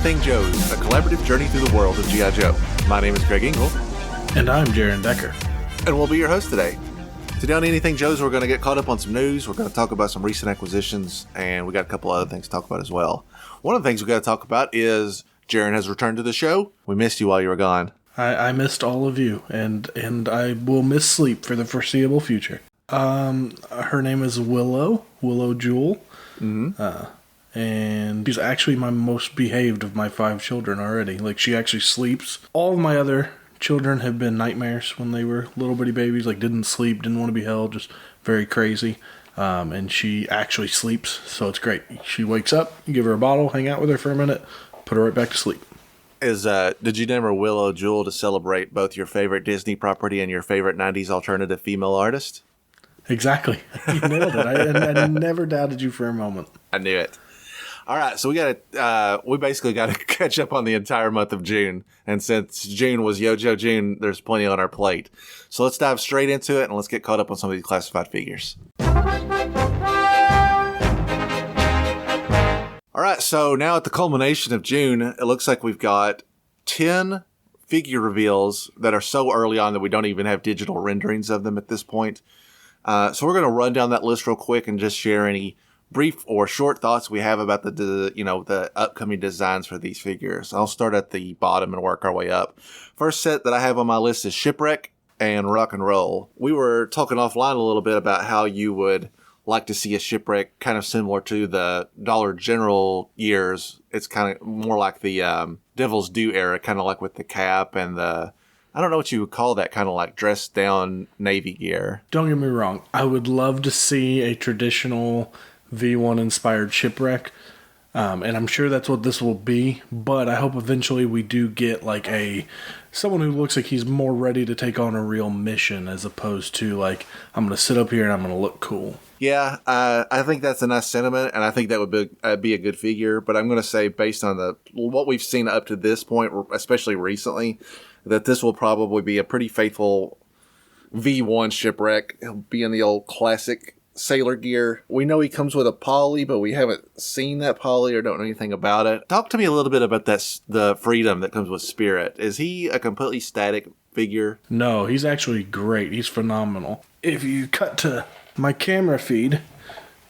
Anything Joe's, a collaborative journey through the world of G.I. Joe. My name is Greg Engel. And I'm Jaren Decker. And we'll be your host today. Today on Anything Joe's, we're going to get caught up on some news. We're going to talk about some recent acquisitions, and we got a couple other things to talk about as well. One of the things we got to talk about is Jaren has returned to the show. We missed you while you were gone. I missed all of you, and I will miss sleep for the foreseeable future. Her name is Willow Jewel. Mm-hmm. And she's actually my most behaved of my 5 children already. Like, she actually sleeps. All of my other children have been nightmares when they were little bitty babies. Like, didn't sleep, didn't want to be held, just very crazy. And she actually sleeps, so it's great. She wakes up, you give her a bottle, hang out with her for a minute, put her right back to sleep. Did you name her Willow Jewel to celebrate both your favorite Disney property and your favorite 90s alternative female artist? Exactly. You nailed it. I never doubted you for a moment. I knew it. All right, so we basically got to catch up on the entire month of June. And since June was Yo-Jo June, there's plenty on our plate. So let's dive straight into it and let's get caught up on some of these classified figures. All right, so now at the culmination of June, it looks like we've got 10 figure reveals that are so early on that we don't even have digital renderings of them at this point. So we're going to run down that list real quick and just share any brief or short thoughts we have about the upcoming designs for these figures. I'll start at the bottom and work our way up. First set that I have on my list is Shipwreck and Rock and Roll. We were talking offline a little bit about how you would like to see a Shipwreck kind of similar to the Dollar General years. It's kind of more like the Devil's Due era, kind of like with the cap and the, I don't know what you would call that, kind of like dressed down Navy gear. Don't get me wrong. I would love to see a traditional V1 inspired Shipwreck, and I'm sure that's what this will be, but I hope eventually we do get like someone who looks like he's more ready to take on a real mission as opposed to like, I'm going to sit up here and I'm going to look cool. Yeah, I think that's a nice sentiment, and I think that would be a good figure, but I'm going to say based on what we've seen up to this point, especially recently, that this will probably be a pretty faithful V1 Shipwreck. He'll be in the old classic sailor gear. We know he comes with a poly, but we haven't seen that poly or don't know anything about it. Talk to me a little bit about the freedom that comes with Spirit. Is he a completely static figure? No, he's actually great. He's phenomenal. If you cut to my camera feed,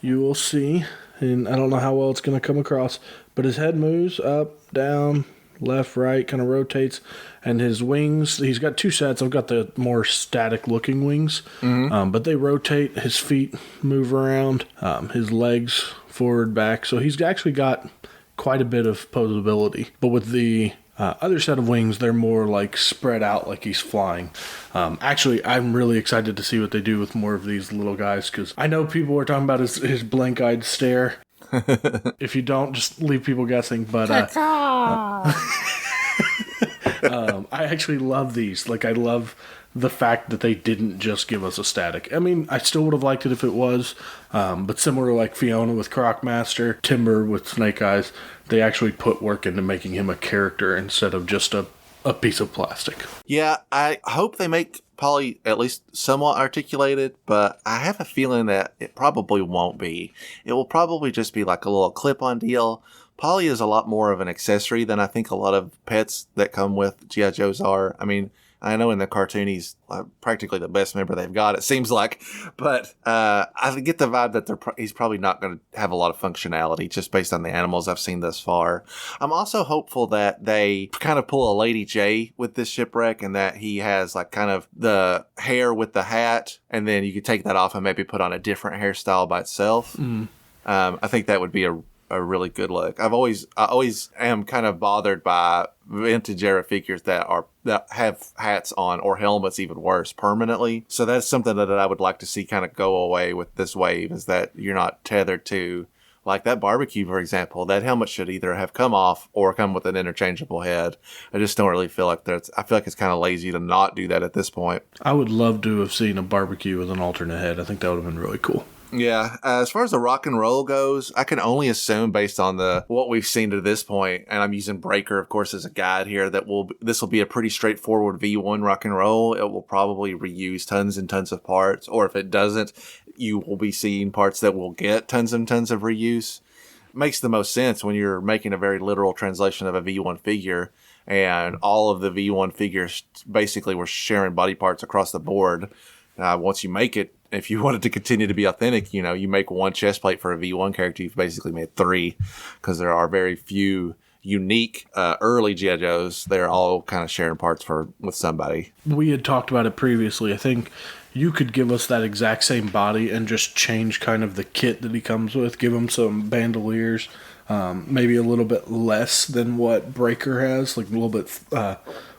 you will see, and I don't know how well it's going to come across, but his head moves up, down, left, right, kind of rotates, and his wings, he's got 2 sets. I've got the more static looking wings, but they rotate. His feet move around, his legs forward, back, so he's actually got quite a bit of posability. But with the other set of wings, they're more like spread out like he's flying. Actually, I'm really excited to see what they do with more of these little guys, because I know people were talking about his blank-eyed stare. If you don't, just leave people guessing, but I actually love these. Like, I love the fact that they didn't just give us a static. I mean, I still would have liked it if it was, but similar to like Fiona with Crocmaster, Timber with Snake Eyes, they actually put work into making him a character instead of just a piece of plastic. Yeah, I hope they make Polly at least somewhat articulated, but I have a feeling that it probably won't be. It will probably just be like a little clip-on deal. Polly is a lot more of an accessory than I think a lot of pets that come with G.I. Joes are. I mean, I know in the cartoon he's practically the best member they've got, it seems like. But I get the vibe that he's probably not going to have a lot of functionality just based on the animals I've seen thus far. I'm also hopeful that they kind of pull a Lady J with this Shipwreck and that he has like kind of the hair with the hat, and then you could take that off and maybe put on a different hairstyle by itself. I think that would be a really good look. I always am kind of bothered by vintage era figures that have hats on, or helmets even worse, permanently. So that's something that I would like to see kind of go away with this wave, is that you're not tethered to, like that barbecue, for example. That helmet should either have come off or come with an interchangeable head. I just don't really feel like I feel like it's kind of lazy to not do that at this point. I would love to have seen a barbecue with an alternate head. I think that would have been really cool. Yeah, as far as the rock and roll goes, I can only assume based on what we've seen to this point, and I'm using Breaker, of course, as a guide here, that this will be a pretty straightforward V1 rock and roll. It will probably reuse tons and tons of parts, or if it doesn't, you will be seeing parts that will get tons and tons of reuse. makes the most sense when you're making a very literal translation of a V1 figure, and all of the V1 figures basically were sharing body parts across the board. Once you make it, if you wanted to continue to be authentic, you make one chest plate for a V1 character, you've basically made 3, because there are very few unique early G.I. Joes. They're all kind of sharing parts with somebody. We had talked about it previously. I think you could give us that exact same body and just change kind of the kit that he comes with. Give him some bandoliers, maybe a little bit less than what Breaker has, like a little bit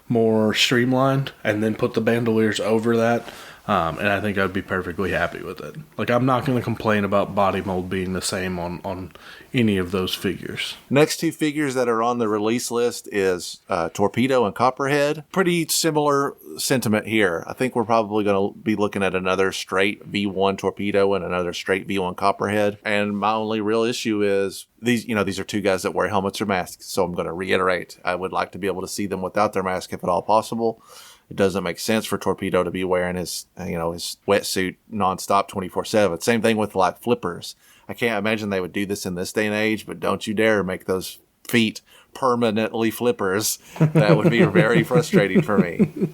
more streamlined, and then put the bandoliers over that. And I think I'd be perfectly happy with it. Like, I'm not going to complain about body mold being the same on any of those figures. Next 2 figures that are on the release list is Torpedo and Copperhead. Pretty similar sentiment here. I think we're probably going to be looking at another straight V1 Torpedo and another straight V1 Copperhead. And my only real issue is these are 2 guys that wear helmets or masks. So I'm going to reiterate, I would like to be able to see them without their mask if at all possible. It doesn't make sense for Torpedo to be wearing his wetsuit nonstop 24/7. Same thing with like flippers. I can't imagine they would do this in this day and age, but don't you dare make those feet permanently flippers. That would be very frustrating for me.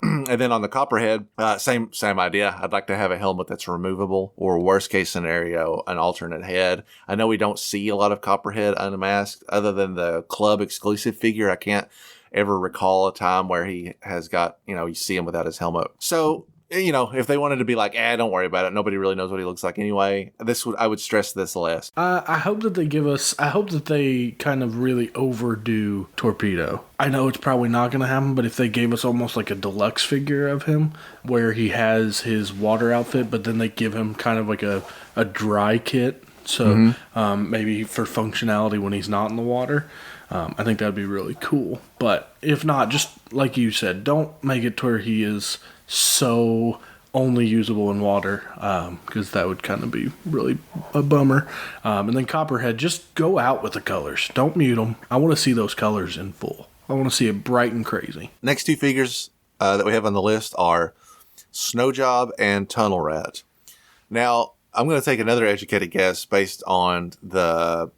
And then on the Copperhead, same idea. I'd like to have a helmet that's removable, or worst case scenario, an alternate head. I know we don't see a lot of Copperhead unmasked other than the club exclusive figure. I can't ever recall a time where he has got, you see him without his helmet. So, if they wanted to be like, don't worry about it, nobody really knows what he looks like anyway, I would stress this less. I hope that they kind of really overdo Torpedo. I know it's probably not going to happen, but if they gave us almost like a deluxe figure of him, where he has his water outfit, but then they give him kind of like a dry kit, so maybe for functionality when he's not in the water. I think that'd be really cool. But if not, just like you said, don't make it to where he is so only usable in water, because that would kind of be really a bummer. And then Copperhead, just go out with the colors. Don't mute them. I want to see those colors in full. I want to see it bright and crazy. Next 2 figures that we have on the list are Snowjob and Tunnel Rat. Now, I'm going to take another educated guess based on the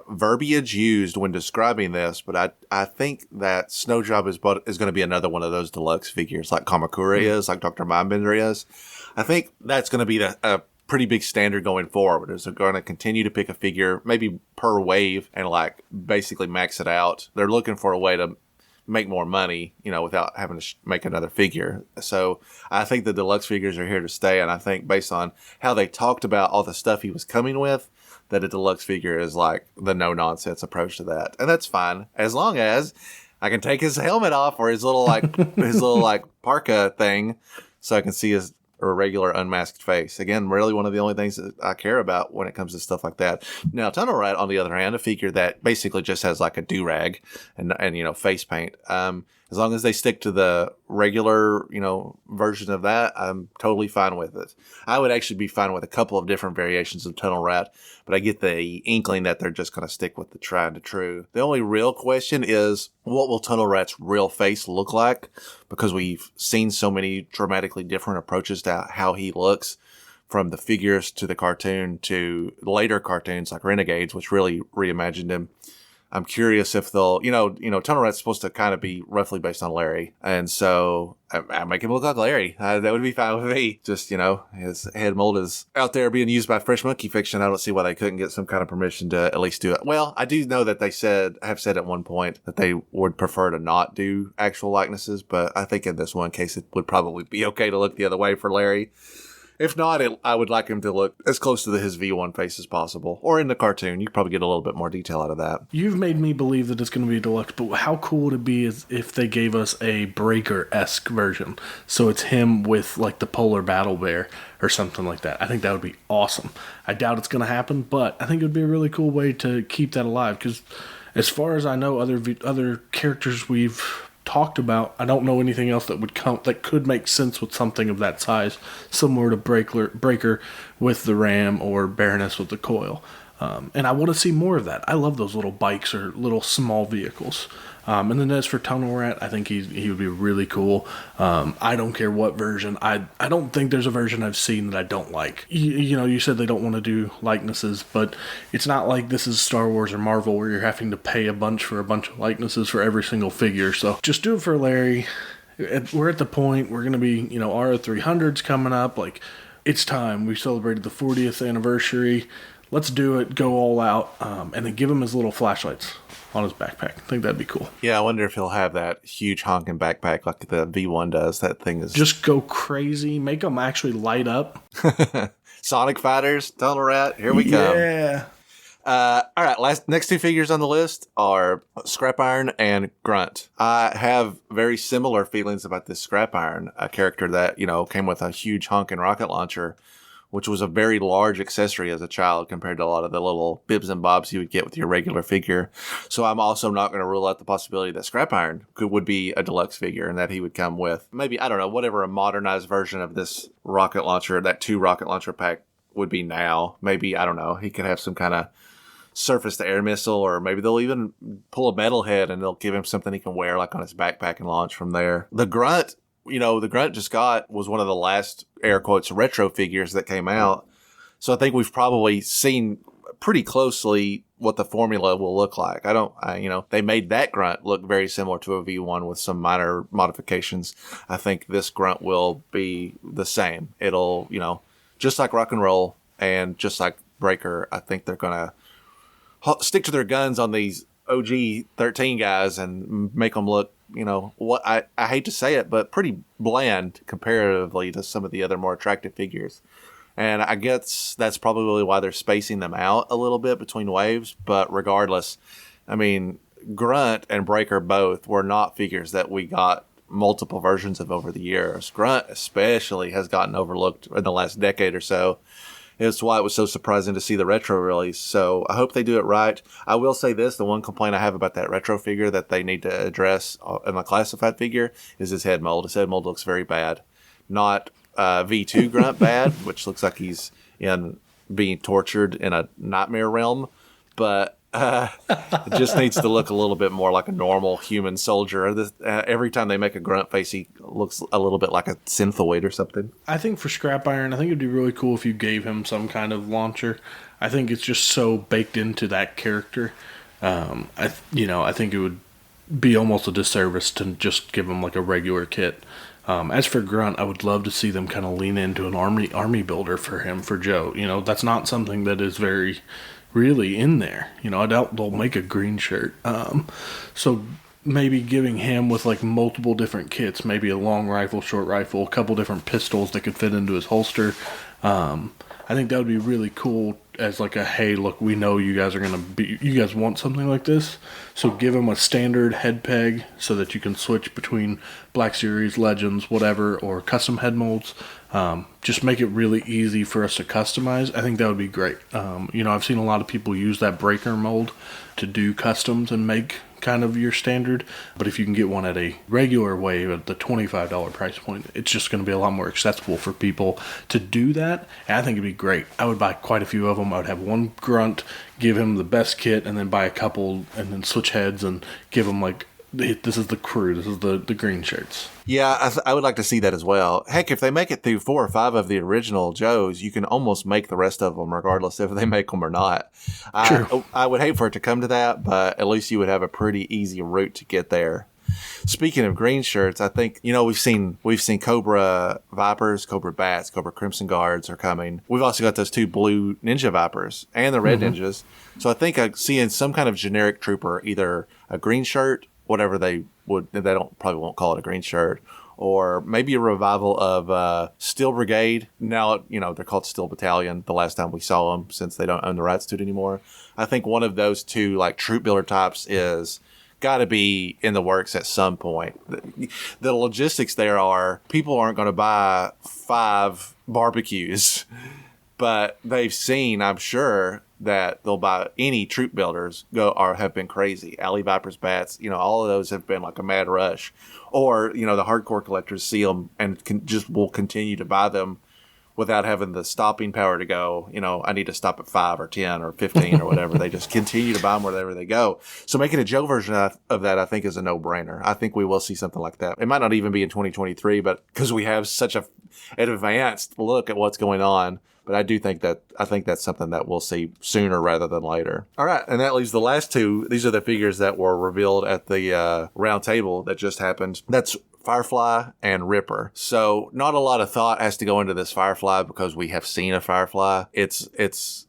verbiage used when describing this, but I think that Snowjob is going to be another one of those deluxe figures like Kamakura is, like Dr. Mindbender is. I think that's going to be a pretty big standard going forward. Is they're going to continue to pick a figure maybe per wave and like basically max it out. They're looking for a way to make more money, without having to make another figure. So I think the deluxe figures are here to stay, and I think based on how they talked about all the stuff he was coming with, that a deluxe figure is like the no-nonsense approach to that. And that's fine, as long as I can take his helmet off or his little parka thing so I can see his regular unmasked face. Again, really one of the only things that I care about when it comes to stuff like that. Now, Tunnel Rat, on the other hand, a figure that basically just has like a do-rag and face paint. As long as they stick to the regular, version of that, I'm totally fine with it. I would actually be fine with a couple of different variations of Tunnel Rat, but I get the inkling that they're just going to stick with the tried and true. The only real question is, what will Tunnel Rat's real face look like? Because we've seen so many dramatically different approaches to how he looks, from the figures to the cartoon to later cartoons like Renegades, which really reimagined him. I'm curious if they'll, Tunnel Rat's supposed to kind of be roughly based on Larry. And so I make him look like Larry. That would be fine with me. Just, his head mold is out there being used by Fresh Monkey Fiction. I don't see why they couldn't get some kind of permission to at least do it. Well, I do know that have said at one point that they would prefer to not do actual likenesses. But I think in this one case, it would probably be okay to look the other way for Larry. If not, I would like him to look as close to his V1 face as possible. Or in the cartoon, you probably get a little bit more detail out of that. You've made me believe that it's going to be deluxe, but how cool would it be if they gave us a Breaker-esque version? So it's him with like the polar battle bear or something like that. I think that would be awesome. I doubt it's going to happen, but I think it would be a really cool way to keep that alive. Because as far as I know, other characters we've talked about, I don't know anything else that could make sense with something of that size, similar to Breaker with the ram or Baroness with the coil. And I want to see more of that. I love those little bikes or little small vehicles. And then as for Tunnel Rat, I think he would be really cool. I don't care what version. I don't think there's a version I've seen that I don't like. You said they don't want to do likenesses, but it's not like this is Star Wars or Marvel where you're having to pay a bunch of likenesses for every single figure. So just do it for Larry. We're at the point, we're going to be, RO300's coming up. Like, it's time. We celebrated the 40th anniversary. Let's do it, go all out, and then give him his little flashlights on his backpack. I think that'd be cool. Yeah, I wonder if he'll have that huge honking backpack like the V1 does. That thing is... Just go crazy. Make them actually light up. Sonic Fighters, Tunnel Rat, here we come. Yeah. All right, next two figures on the list are Scrap Iron and Grunt. I have very similar feelings about this Scrap Iron, a character that, came with a huge honking rocket launcher, which was a very large accessory as a child compared to a lot of the little bibs and bobs you would get with your regular figure. So I'm also not going to rule out the possibility that Scrap Iron would be a deluxe figure and that he would come with maybe, I don't know, whatever a modernized version of this rocket launcher, that 2 rocket launcher pack would be now. Maybe, I don't know, he could have some kind of surface to air missile, or maybe they'll even pull a metal head and they'll give him something he can wear like on his backpack and launch from there. The Grunt, the Grunt just got was one of the last air quotes retro figures that came out. So I think we've probably seen pretty closely what the formula will look like. They made that Grunt look very similar to a V1 with some minor modifications. I think this Grunt will be the same. It'll, just like Rock and Roll and just like Breaker, I think they're going to stick to their guns on these OG 13 guys and make them look, what I hate to say it, but pretty bland comparatively to some of the other more attractive figures. And I guess that's probably why they're spacing them out a little bit between waves. But regardless, Grunt and Breaker both were not figures that we got multiple versions of over the years. Grunt especially has gotten overlooked in the last decade or so. It's why it was so surprising to see the retro release. So I hope they do it right. I will say this, the one complaint I have about that retro figure that they need to address in a classified figure is his head mold. His head mold looks very bad. Not V2 Grunt bad, which looks like he's being tortured in a nightmare realm, but it just needs to look a little bit more like a normal human soldier. Every time they make a Grunt face, he looks a little bit like a synthoid or something. I think for Scrap Iron, I think it'd be really cool if you gave him some kind of launcher. I think it's just so baked into that character. I think it would be almost a disservice to just give him like a regular kit. As for Grunt, I would love to see them kind of lean into an army builder for him, for Joe. That's not something that is very really in there. I doubt they'll make a green shirt. So maybe giving him with like multiple different kits, maybe a long rifle, short rifle, a couple different pistols that could fit into his holster. I think that would be really cool as like a, hey, look, we know you guys want something like this. So give him a standard head peg so that you can switch between Black Series, Legends, whatever, or custom head molds. Just make it really easy for us to customize. I think that would be great. I've seen a lot of people use that Breaker mold to do customs and make kind of your standard, but if you can get one at a regular wave at the $25 price point, it's just going to be a lot more accessible for people to do that, and I think it'd be great. I would buy quite a few of them. I would have one Grunt, give him the best kit, and then buy a couple and then switch heads and give him like, this is the crew, this is the green shirts. Yeah, I would like to see that as well. Heck, if they make it through 4 or 5 of the original Joes, you can almost make the rest of them regardless if they make them or not. True. I would hate for it to come to that, but at least you would have a pretty easy route to get there. Speaking of green shirts, I think, we've seen Cobra Vipers, Cobra Bats, Cobra Crimson Guards are coming. We've also got those 2 blue Ninja Vipers and the red Ninjas. So I think I'm seeing some kind of generic trooper, either a green shirt, whatever they probably won't call it a green shirt, or maybe a revival of Steel Brigade. Now, they're called Steel Battalion the last time we saw them, since they don't own the rights to it anymore. I think one of those 2 like troop builder types is got to be in the works at some point. The logistics there are, people aren't going to buy 5 barbecues, but they've seen, I'm sure, that they'll buy any troop builders have been crazy. Alley Vipers, Bats, all of those have been like a mad rush. Or, the hardcore collectors see them and will continue to buy them without having the stopping power to go, I need to stop at 5 or 10 or 15 or whatever. They just continue to buy them wherever they go. So making a Joe version of that, I think, is a no-brainer. I think we will see something like that. It might not even be in 2023, but because we have such an advanced look at what's going on. But I think that's something that we'll see sooner rather than later. All right, and that leaves the last two. These are the figures that were revealed at the round table that just happened. That's Firefly and Ripper. So not a lot of thought has to go into this Firefly because we have seen a Firefly.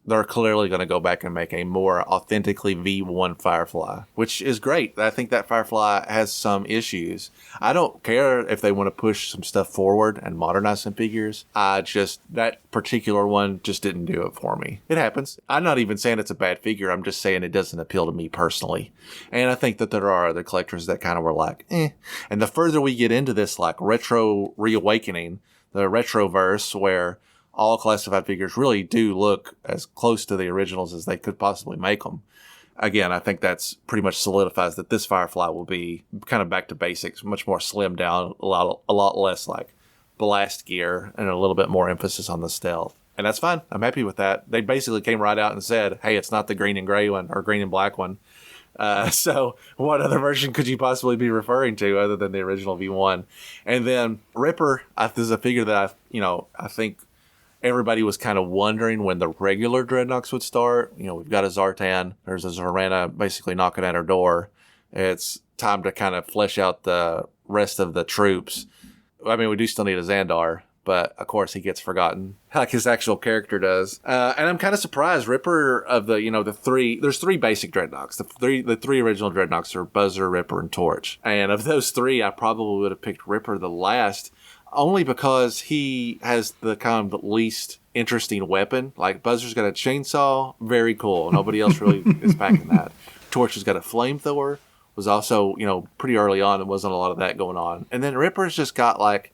They're clearly going to go back and make a more authentically V1 Firefly, which is great. I think that Firefly has some issues. I don't care if they want to push some stuff forward and modernize some figures. That particular one just didn't do it for me. It happens. I'm not even saying it's a bad figure. I'm just saying it doesn't appeal to me personally. And I think that there are other collectors that kind of were like, eh. And the further we get into this like retro reawakening, the retroverse where all classified figures really do look as close to the originals as they could possibly make them. Again, I think that's pretty much solidifies that this Firefly will be kind of back to basics, much more slimmed down, a lot less like blast gear and a little bit more emphasis on the stealth. And that's fine. I'm happy with that. They basically came right out and said, hey, it's not the green and gray one or green and black one. So what other version could you possibly be referring to other than the original V1? And then Ripper, this is a figure that I think everybody was kind of wondering when the regular Dreadnoks would start. We've got a Zartan. There's a Zorana basically knocking at our door. It's time to kind of flesh out the rest of the troops. I mean, we do still need a Xandar, but of course he gets forgotten like his actual character does. And I'm kind of surprised. Ripper of the three, there's 3 basic Dreadnoks. The three original Dreadnoks are Buzzer, Ripper, and Torch. And of those 3, I probably would have picked Ripper the last, only because he has the kind of least interesting weapon. Like Buzzer's got a chainsaw, very cool. Nobody else really is packing that. Torch has got a flamethrower, was also, pretty early on, and wasn't a lot of that going on. And then Ripper's just got like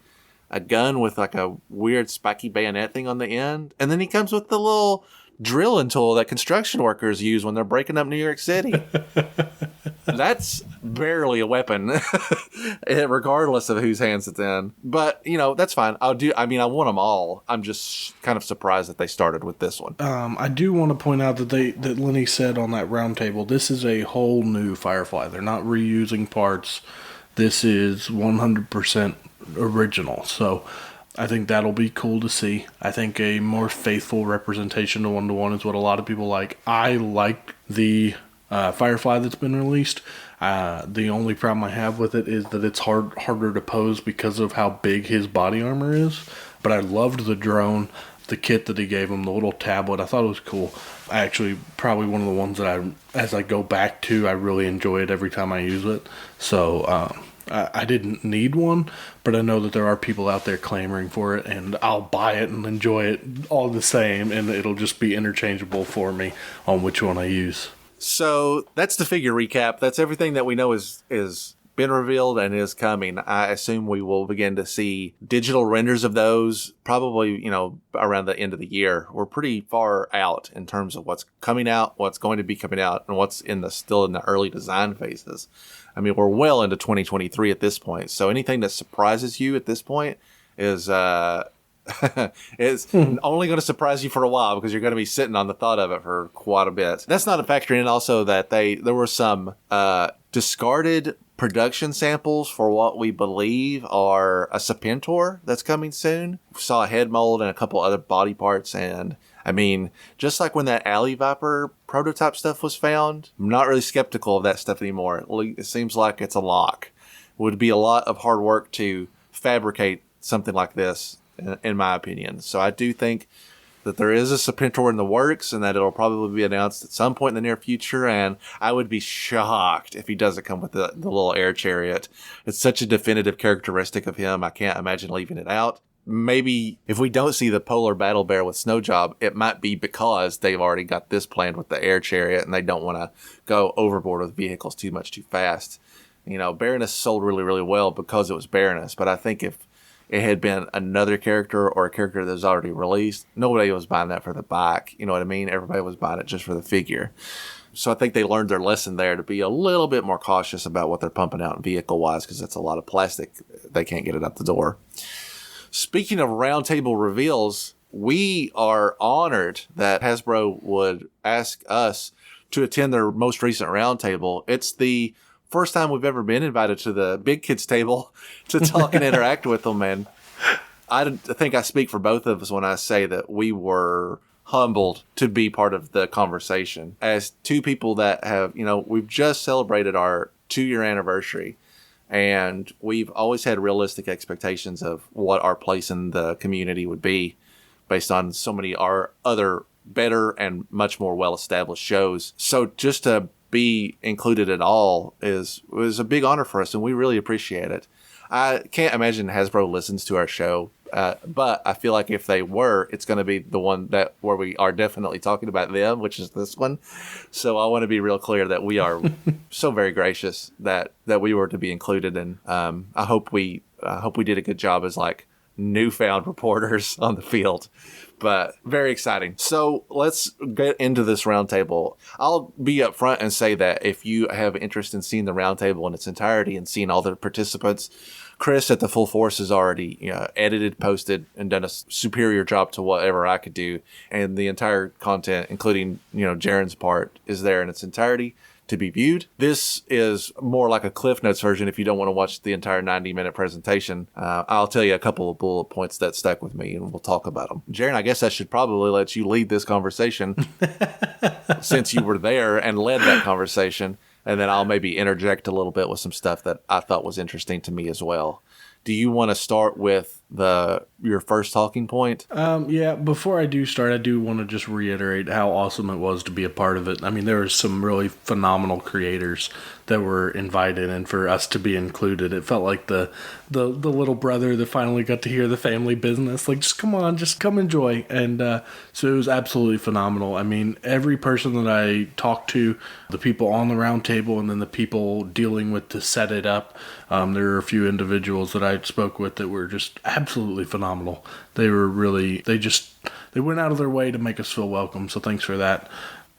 a gun with like a weird spiky bayonet thing on the end. And then he comes with the little drilling tool that construction workers use when they're breaking up New York City. That's barely a weapon, regardless of whose hands it's in. But, that's fine. I want them all. I'm just kind of surprised that they started with this one. I do want to point out that Lenny said on that round table, this is a whole new Firefly. They're not reusing parts. This is 100% original. So I think that'll be cool to see. I think a more faithful representation to 1-to-1 is what a lot of people like. I like the Firefly that's been released. The only problem I have with it is that it's harder to pose because of how big his body armor is. But I loved the drone, the kit that he gave him, the little tablet. I thought it was cool. Actually, probably one of the ones that as I go back to, I really enjoy it every time I use it. So I didn't need one, but I know that there are people out there clamoring for it, and I'll buy it and enjoy it all the same, and it'll just be interchangeable for me on which one I use. So that's the figure recap. That's everything that we know is been revealed and is coming. I assume we will begin to see digital renders of those probably, around the end of the year. We're pretty far out in terms of what's coming out, what's going to be coming out, and what's still in the early design phases. I mean, we're well into 2023 at this point. So anything that surprises you at this point is only going to surprise you for a while, because you're going to be sitting on the thought of it for quite a bit. That's not a factor in also that there were some discarded production samples for what we believe are a Serpentor that's coming soon. We saw a head mold and a couple other body parts, and I mean, just like when that Alley Viper prototype stuff was found, I'm not really skeptical of that stuff anymore. It seems like it's a lock. It would be a lot of hard work to fabricate something like this, in my opinion. So I do think that there is a Serpentor in the works, and that it'll probably be announced at some point in the near future, and I would be shocked if he doesn't come with the little air chariot. It's such a definitive characteristic of him, I can't imagine leaving it out. Maybe if we don't see the Polar Battle Bear with Snow Job, it might be because they've already got this planned with the air chariot, and they don't want to go overboard with vehicles too fast. Baroness sold really, really well because it was Baroness, but I think if it had been another character or a character that was already released, nobody was buying that for the bike. You know what I mean? Everybody was buying it just for the figure. So I think they learned their lesson there to be a little bit more cautious about what they're pumping out vehicle-wise, because that's a lot of plastic. They can't get it out the door. Speaking of roundtable reveals, we are honored that Hasbro would ask us to attend their most recent roundtable. It's the first time we've ever been invited to the big kids table to talk and interact with them. And I think I speak for both of us when I say that we were humbled to be part of the conversation. As two people that have, we've just celebrated our 2-year anniversary, and we've always had realistic expectations of what our place in the community would be based on so many our other better and much more well-established shows. So just to be included at all was a big honor for us, and we really appreciate it. I can't imagine Hasbro listens to our show, but I feel like if they were, it's going to be the one where we are definitely talking about them, which is this one. So I want to be real clear that we are so very gracious that we were to be included, and I hope we did a good job as like newfound reporters on the field. But very exciting. So let's get into this roundtable. I'll be up front and say that if you have interest in seeing the roundtable in its entirety and seeing all the participants, Chris at the Full Force has already edited, posted, and done a superior job to whatever I could do. And the entire content, including Jaren's part, is there in its entirety to be viewed. This is more like a Cliff Notes version if you don't want to watch the entire 90-minute presentation. I'll tell you a couple of bullet points that stuck with me, and we'll talk about them. Jaren, I guess I should probably let you lead this conversation since you were there and led that conversation, and then I'll maybe interject a little bit with some stuff that I thought was interesting to me as well. Do you want to start with your first talking point? Yeah, before I do start, I do want to just reiterate how awesome it was to be a part of it. I mean, there were some really phenomenal creators that were invited, and for us to be included, it felt like the little brother that finally got to hear the family business. Like, just come on, just come enjoy. And so it was absolutely phenomenal. I mean, every person that I talked to, the people on the round table, and then the people dealing with to set it up, there were a few individuals that I spoke with that were just absolutely phenomenal. They were really, they went out of their way to make us feel welcome. So thanks for that.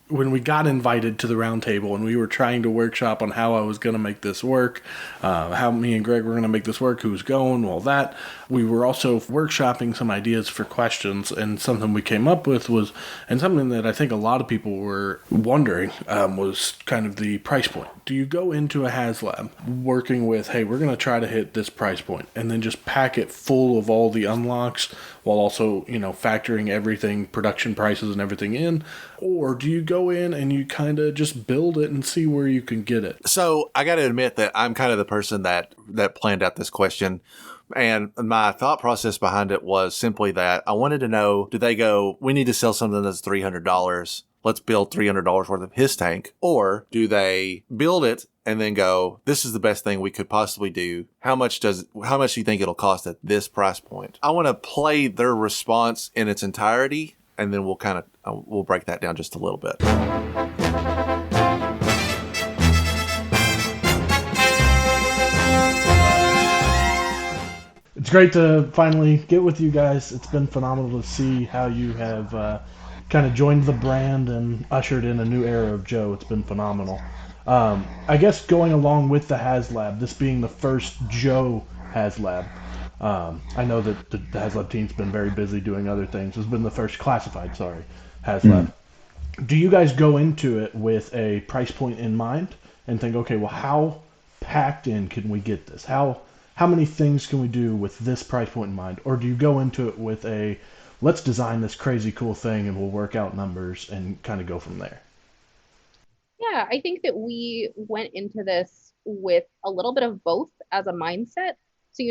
When we got invited to the round table and we were trying to workshop on how I was going to make this work, how me and Greg were going to make this work, who was going, all that, we were also workshopping some ideas for questions, and something we came up with was, and something that I think a lot of people were wondering, was kind of the price point. Do you go into a HasLab working with, hey, we're going to try to hit this price point, and then just pack it full of all the unlocks while also, factoring everything, production prices and everything in? Or do you go in and you kind of just build it and see where you can get it? So I got to admit that I'm kind of the person that planned out this question. And my thought process behind it was simply that I wanted to know, do they go, we need to sell something that's $300. Let's build $300 worth of his tank. Or do they build it and then go, this is the best thing we could possibly do. How much do you think it'll cost at this price point? I want to play their response in its entirety, and then we'll break that down just a little bit. It's great to finally get with you guys. It's been phenomenal to see how you have kind of joined the brand and ushered in a new era of Joe. It's been phenomenal. I guess going along with the HasLab, this being the first Joe HasLab, I know that the HasLab team's been very busy doing other things. It's been the first classified, HasLab. Do you guys go into it with a price point in mind and think, okay, well, how packed in can we get this? How many things can we do with this price point in mind? Or do you go into it with let's design this crazy cool thing and we'll work out numbers and kind of go from there? Yeah, I think that we went into this with a little bit of both as a mindset. So,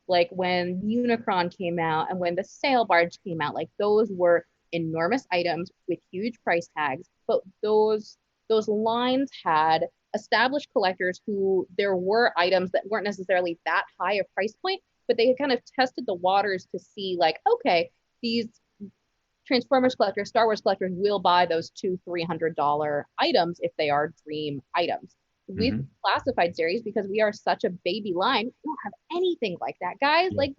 when Unicron came out and when the sail barge came out, like those were enormous items with huge price tags, but those lines had established collectors who there were items that weren't necessarily that high a price point, but they had kind of tested the waters to see like, okay, these Transformers collectors, Star Wars collectors will buy those $200-$300 items if they are dream items. With classified series, because we are such a baby line, we don't have anything like that, guys. Like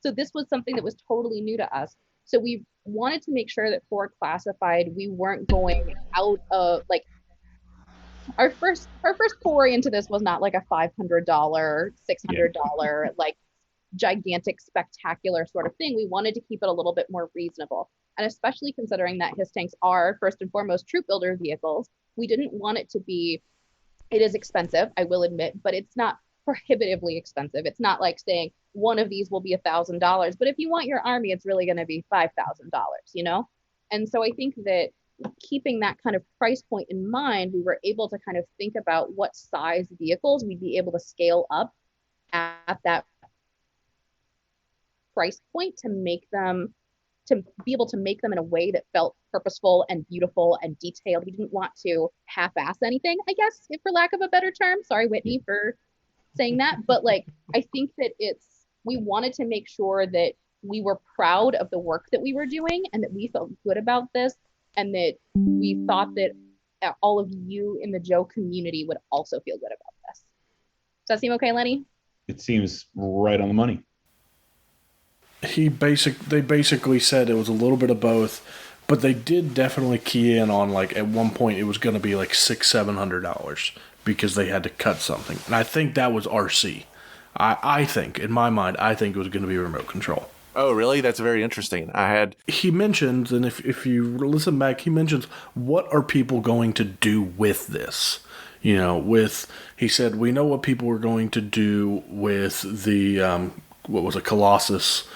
this was something that was totally new to us. So we wanted to make sure that for classified, we weren't going out of like our first foray into this was not like a $500, $600 like gigantic, spectacular sort of thing. We wanted to keep it a little bit more reasonable. And especially considering that his tanks are, first and foremost, troop builder vehicles, we didn't want it to be, it is expensive, I will admit, but it's not prohibitively expensive. It's not like saying one of these will be $1,000, but if you want your army, it's really going to be $5,000, you know? And so I think that keeping that kind of price point in mind, we were able to kind of think about what size vehicles we'd be able to scale up at that price point to make them, to be able to make them in a way that felt purposeful and beautiful and detailed. We didn't want to half-ass anything, I guess, if for lack of a better term. Sorry, Whitney, for saying that. But like, I think that we wanted to make sure that we were proud of the work that we were doing and that we felt good about this, and that we thought that all of you in the Joe community would also feel good about this. Does that seem okay, Lenny? It seems right on the money. They basically said it was a little bit of both, but they did definitely key in on, like, at one point it was going to be like $600-700 because they had to cut something, and I think that was RC. I think, in my mind, I think it was going to be remote control. Oh, really? That's very interesting. He mentions, and if you listen back, he mentions, what are people going to do with this? You know, he said, we know what people were going to do with the, what was it, Colossus?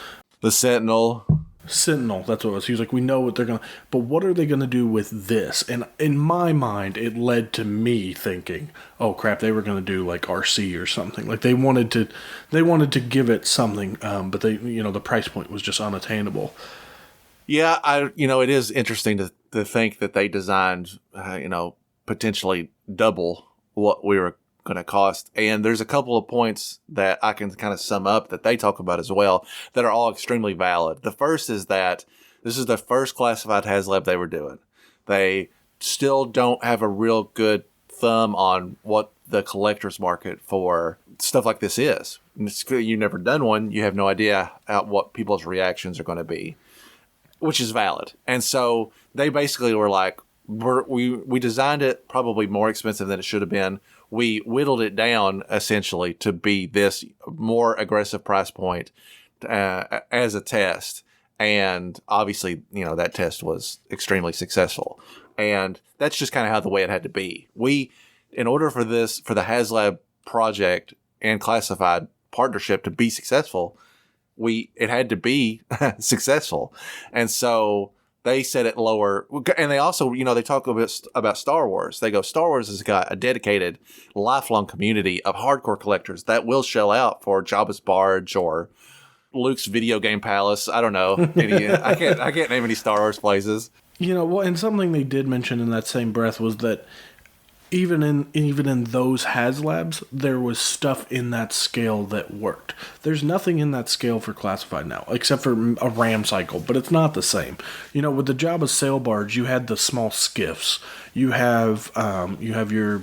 The Sentinel, that's what it was. He was like, we know what they're going to, but what are they going to do with this? And in my mind, it led to me thinking, oh crap, they were going to do like RC or something. Like they wanted to give it something, but they, you know, the price point was just unattainable. Yeah, it is interesting to think that they designed, potentially double what we were going to cost. And there's a couple of points that I can kind of sum up that they talk about as well that are all extremely valid. The first is that this is the first classified HasLab they were doing. They still don't have a real good thumb on what the collector's market for stuff like this is. You've never done one. You have no idea what people's reactions are going to be, which is valid. And so they basically were like, we designed it probably more expensive than it should have been. We whittled it down essentially to be this more aggressive price point as a test. And obviously, that test was extremely successful. And that's just kind of the way it had to be. In order for the HasLab project and classified partnership to be successful, it had to be successful. And so they set it lower. And they also, they talk a bit about Star Wars. They go, Star Wars has got a dedicated, lifelong community of hardcore collectors that will shell out for Jabba's Barge or Luke's video game palace. I don't know. I can't name any Star Wars places. And something they did mention in that same breath was that even in those HasLabs, there was stuff in that scale that worked. There's nothing in that scale for classified now, except for a ram cycle, but it's not the same. With the Jabba's sail barge, you had the small skiffs. You have your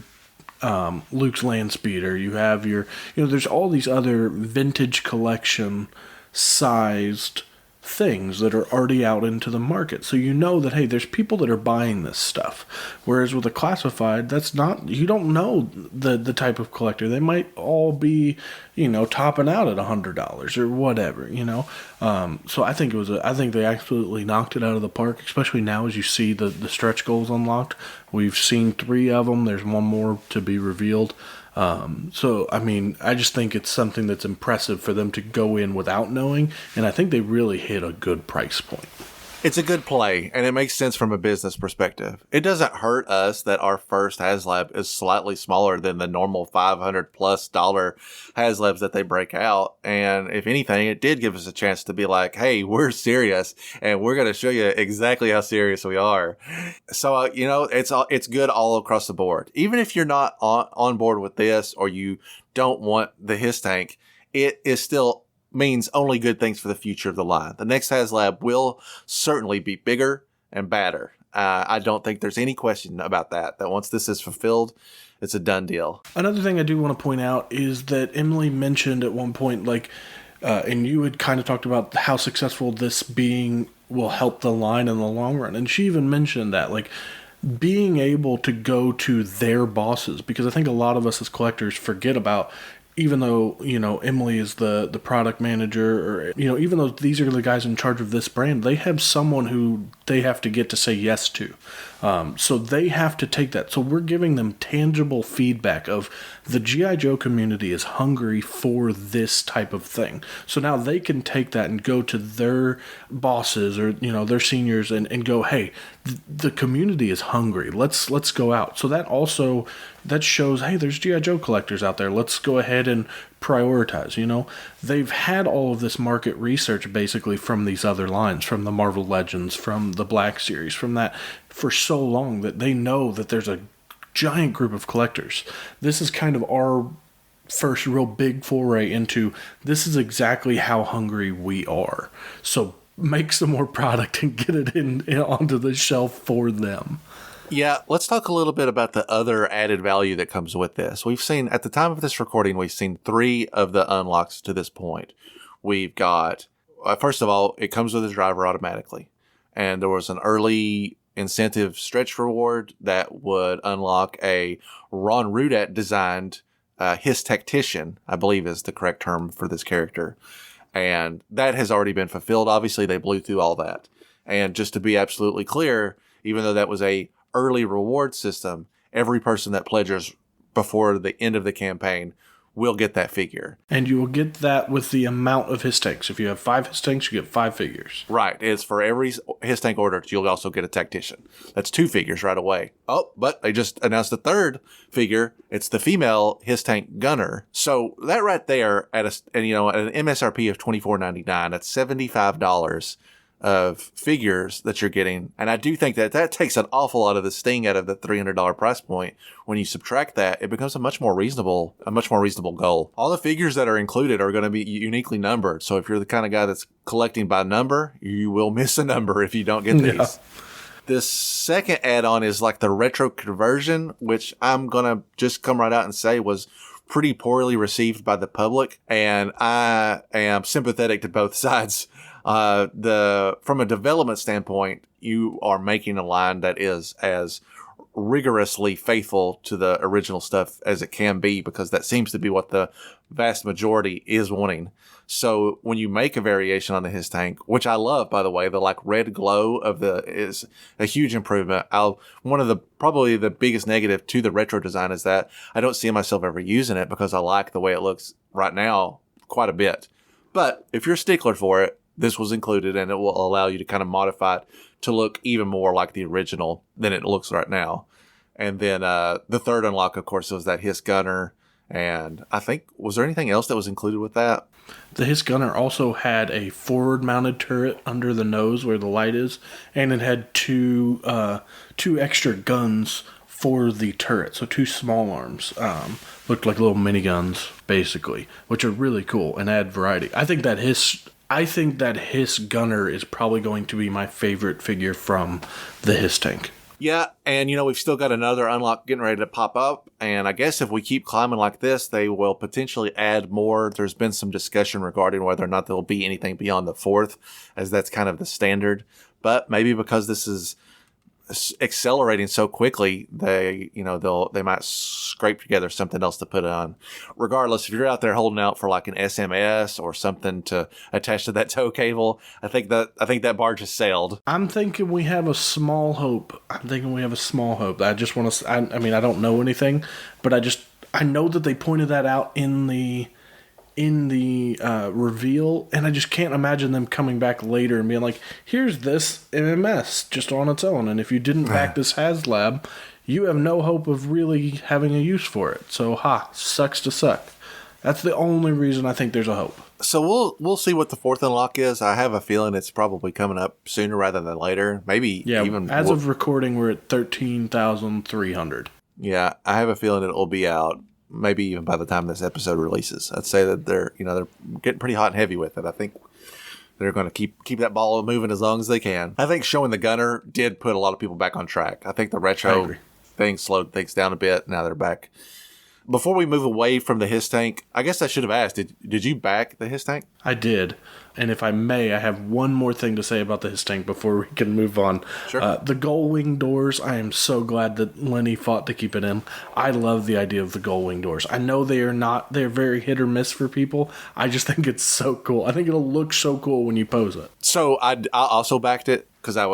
Luke's land speeder. You have your, there's all these other vintage collection sized things that are already out into the market. So that, hey, there's people that are buying this stuff. Whereas with a classified, that's not, you don't know the type of collector. They might all be, topping out at $100 or whatever, So I think I think they absolutely knocked it out of the park, especially now as you see the stretch goals unlocked. We've seen 3 of them. There's one more to be revealed. I just think it's something that's impressive for them to go in without knowing, and I think they really hit a good price point. It's a good play, and it makes sense from a business perspective. It doesn't hurt us that our first HasLab is slightly smaller than the normal $500+ HasLabs that they break out. And if anything, it did give us a chance to be like, hey, we're serious, and we're going to show you exactly how serious we are. So, it's good all across the board. Even if you're not on board with this, or you don't want the His tank, it is still means only good things for the future of the line. The next HasLab will certainly be bigger and badder. I don't think there's any question about that once this is fulfilled, it's a done deal. Another thing I do want to point out is that Emily mentioned at one point, and you had kind of talked about how successful this being will help the line in the long run. And she even mentioned that, being able to go to their bosses, because I think a lot of us as collectors forget about even though, Emily is the product manager, or, even though these are the guys in charge of this brand, they have someone who they have to get to say yes to. So they have to take that. So we're giving them tangible feedback of the G.I. Joe community is hungry for this type of thing. So now they can take that and go to their bosses or, their seniors and go, hey, the community is hungry. Let's go out. So that shows, hey, there's G.I. Joe collectors out there. Let's go ahead and prioritize. They've had all of this market research basically from these other lines, from the Marvel Legends, from the Black Series, from that, for so long that they know that there's a giant group of collectors. This is kind of our first real big foray into, this is exactly how hungry we are. So make some more product and get it in onto the shelf for them. Yeah, let's talk a little bit about the other added value that comes with this. We've seen, at the time of this recording, we've seen 3 of the unlocks to this point. We've got, first of all, it comes with a driver automatically. And there was an early incentive stretch reward that would unlock a Ron Rudat designed His Tactician, I believe is the correct term for this character. And that has already been fulfilled. Obviously, they blew through all that. And just to be absolutely clear, even though that was a early reward system, every person that pledges before the end of the campaign will get that figure. And you will get that with the amount of his tanks. If you have 5 his tanks, you get 5 figures. Right. It's for every his tank order, you'll also get a tactician. That's 2 figures right away. Oh, but they just announced the 3rd figure. It's the female his tank gunner. So that right there at an MSRP of $24.99, that's $75 of figures that you're getting. And I do think that takes an awful lot of the sting out of the $300 price point. When you subtract that, it becomes a much more reasonable goal. All the figures that are included are going to be uniquely numbered. So if you're the kind of guy that's collecting by number, you will miss a number if you don't get these. Yeah. This second add-on is like the retro conversion, which I'm going to just come right out and say was pretty poorly received by the public. And I am sympathetic to both sides. From a development standpoint, you are making a line that is as rigorously faithful to the original stuff as it can be, because that seems to be what the vast majority is wanting. So when you make a variation on the his tank, which I love, by the way, the like red glow of is a huge improvement. One of the probably the biggest negative to the retro design is that I don't see myself ever using it because I like the way it looks right now quite a bit. But if you're a stickler for it, this was included, and it will allow you to kind of modify it to look even more like the original than it looks right now. And then the 3rd unlock, of course, was that Hiss Gunner. And I think, was there anything else that was included with that? The Hiss Gunner also had a forward-mounted turret under the nose where the light is, and it had two extra guns for the turret. So 2 small arms. Looked like little miniguns, basically, which are really cool and add variety. I think that Hiss Gunner is probably going to be my favorite figure from the Hiss tank. Yeah, and we've still got another unlock getting ready to pop up, and I guess if we keep climbing like this, they will potentially add more. There's been some discussion regarding whether or not there'll be anything beyond the 4th, as that's kind of the standard. But maybe because this is accelerating so quickly, they might scrape together something else to put on. Regardless, if you're out there holding out for like an SMS or something to attach to that tow cable, I think that barge has sailed. I'm thinking we have a small hope. I just want to. I don't know anything, but I know that they pointed that out in the reveal, and I just can't imagine them coming back later and being like, here's this MMS just on its own, and if you didn't back this HasLab, you have no hope of really having a use for it. So sucks to suck. That's the only reason I think there's a hope. So we'll see what the 4th unlock is. I have a feeling it's probably coming up sooner rather than later. Maybe even as of recording, we're at 13,300. Yeah, I have a feeling it will be out maybe even by the time this episode releases. I'd say that they're getting pretty hot and heavy with it. I think they're going to keep that ball moving as long as they can. I think showing the gunner did put a lot of people back on track. I think the retro thing slowed things down a bit. Now they're back Before we move away from the His Tank, I guess I should have asked, did you back the His Tank? I did. And if I may, I have one more thing to say about the His Tank before we can move on. Sure. The gull wing doors, I am so glad that Lenny fought to keep it in. I love the idea of the gull wing doors. I know they're very hit or miss for people. I just think it's so cool. I think it'll look so cool when you pose it. So I also backed it because I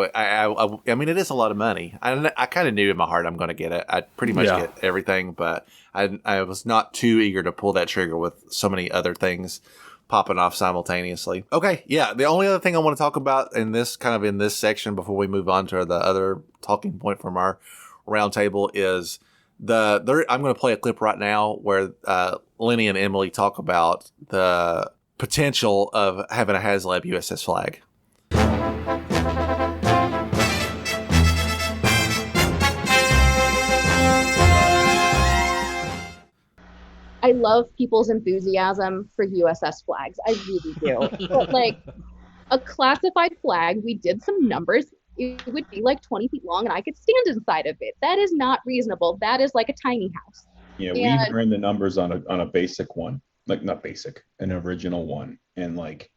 mean, it is a lot of money. I kind of knew in my heart I'm going to get it. I pretty much get everything, but I was not too eager to pull that trigger with so many other things popping off simultaneously. Okay, yeah. The only other thing I want to talk about in this section before we move on to the other talking point from our roundtable is I'm going to play a clip right now where Lenny and Emily talk about the potential of having a HasLab USS Flag. I love people's enthusiasm for USS flags. I really do. But like a classified flag, we did some numbers. It would be like 20 feet long and I could stand inside of it. That is not reasonable. That is like a tiny house. Yeah, we ran the numbers on a basic one. Like not basic, an original one. And like,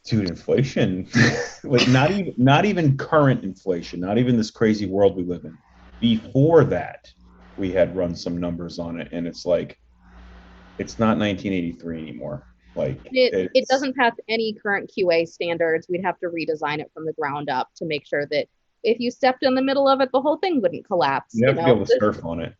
dude, inflation, like not even current inflation, not even this crazy world we live in. Before that, we had run some numbers on it, and it's like, it's not 1983 anymore. Like it doesn't pass any current QA standards. We'd have to redesign it from the ground up to make sure that if you stepped in the middle of it, the whole thing wouldn't collapse. You have to be able to surf on it.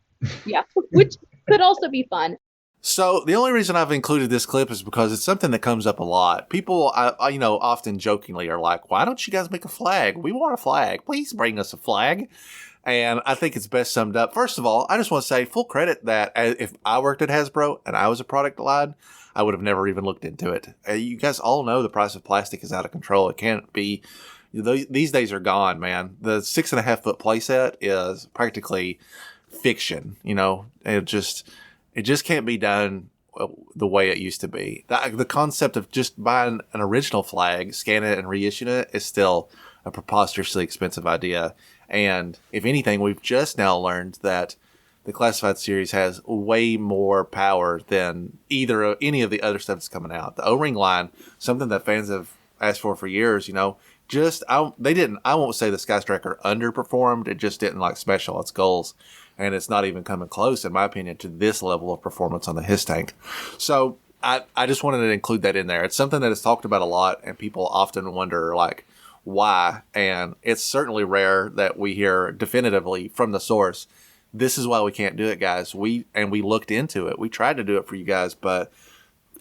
Yeah, which could also be fun. So the only reason I've included this clip is because it's something that comes up a lot. People, often jokingly are like, "Why don't you guys make a flag? We want a flag. Please bring us a flag." And I think it's best summed up. First of all, I just want to say full credit that if I worked at Hasbro and I was a product line, I would have never even looked into it. You guys all know the price of plastic is out of control. It can't be. These days are gone, man. The 6.5 foot playset is practically fiction. It just can't be done the way it used to be. The concept of just buying an original flag, scanning it, and reissuing it is still a preposterously expensive idea. And if anything, we've just now learned that the Classified series has way more power than any of the other stuff that's coming out. The O-ring line, something that fans have asked for years, they didn't. I won't say the Sky Striker underperformed. It just didn't special its goals. And it's not even coming close, in my opinion, to this level of performance on the His Tank. So I just wanted to include that in there. It's something that is talked about a lot, and people often wonder, why? And it's certainly rare that we hear definitively from the source, this is why we can't do it, guys. We looked into it. We tried to do it for you guys, but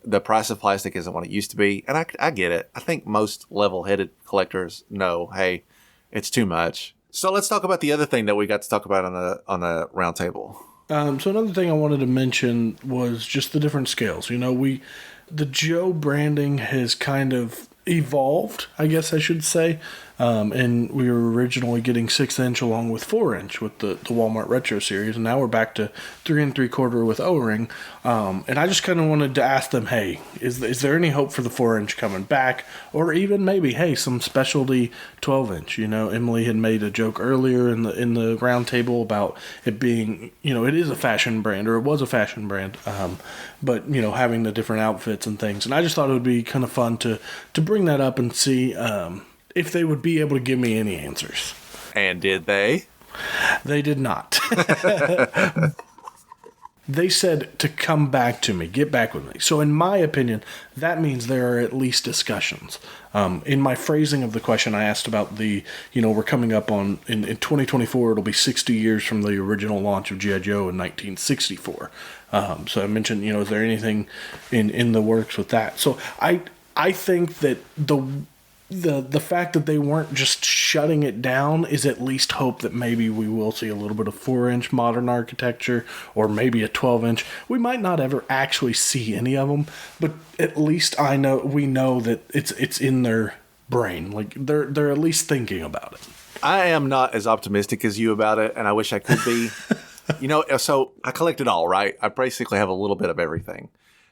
the price of plastic isn't what it used to be. And I get it. I think most level-headed collectors know, hey, it's too much. So let's talk about the other thing that we got to talk about on the round table. So another thing I wanted to mention was just the different scales. The Joe branding has kind of evolved, I guess I should say. And we were originally getting 6-inch along with 4-inch with the Walmart Retro series, and now we're back to 3 3/4 with O-ring. And I just kind of wanted to ask them, hey, is there any hope for the 4-inch coming back, or even maybe, hey, some specialty 12-inch? Emily had made a joke earlier in the round table about it being, it is a fashion brand, or it was a fashion brand, but having the different outfits and things. And I just thought it would be kind of fun to bring that up and see if they would be able to give me any answers. And did they? They did not. They said to come back to me, get back with me. So in my opinion, that means there are at least discussions. In my phrasing of the question, I asked about we're coming up on, in 2024, it'll be 60 years from the original launch of G.I. Joe in 1964. So I mentioned, is there anything in the works with that? So I think that the fact that they weren't just shutting it down is at least hope that maybe we will see a little bit of 4-inch modern architecture, or maybe a 12-inch. We might not ever actually see any of them, but at least we know that it's in their brain. Like they're at least thinking about it. I am not as optimistic as you about it, and I wish I could be. So I collect it all, right? I basically have a little bit of everything.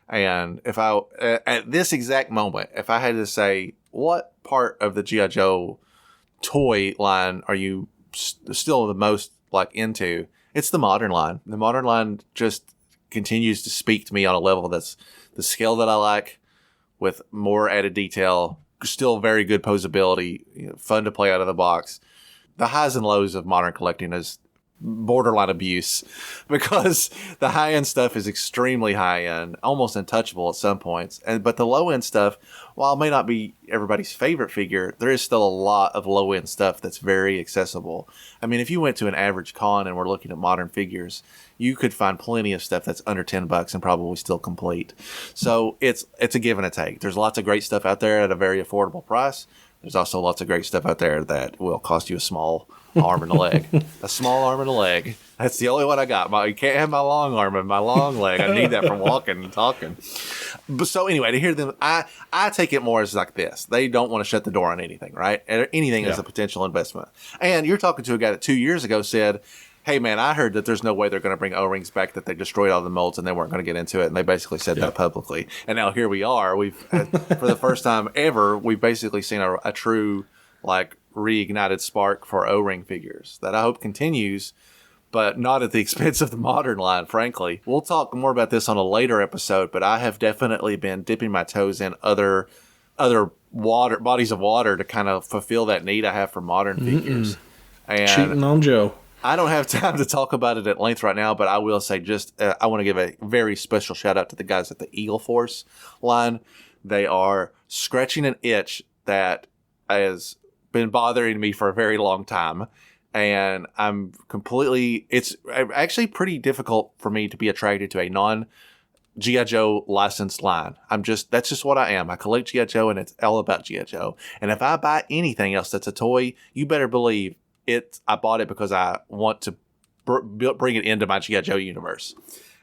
And if at this exact moment, if I had to say, what part of the G.I. Joe toy line are you still the most into? It's the modern line. The modern line just continues to speak to me on a level that's the scale that I like, with more added detail, still very good posability, fun to play out of the box. The highs and lows of modern collecting is borderline abuse, because the high end stuff is extremely high end, almost untouchable at some points. But the low end stuff, while it may not be everybody's favorite figure, there is still a lot of low end stuff that's very accessible. I mean, if you went to an average con and were looking at modern figures, you could find plenty of stuff that's under $10 and probably still complete. So it's a give and a take. There's lots of great stuff out there at a very affordable price. There's also lots of great stuff out there that will cost you a small arm and a leg. A small arm and a leg. That's the only one I got. You can't have my long arm and my long leg. I need that from walking and talking. But so anyway, to hear them, I take it more as like this. They don't want to shut the door on anything, right? Anything is a potential investment. And you're talking to a guy that 2 years ago said, hey man, I heard that there's no way they're going to bring O-rings back, that they destroyed all the molds and they weren't going to get into it. And they basically said that publicly. And now here we are. We've, for the first time ever, we've basically seen a true, like, reignited spark for O-ring figures that I hope continues, but not at the expense of the modern line, frankly. We'll talk more about this on a later episode, but I have definitely been dipping my toes in other bodies of water to kind of fulfill that need I have for modern figures. And cheating on Joe. I don't have time to talk about it at length right now, but I will say I want to give a very special shout out to the guys at the Eagle Force line. They are scratching an itch that has been bothering me for a very long time. And it's actually pretty difficult for me to be attracted to a non-G.I. Joe licensed line. That's just what I am. I collect G.I. Joe and it's all about G.I. Joe. And if I buy anything else that's a toy, you better believe I bought it because I want to bring it into my G.I. Joe universe.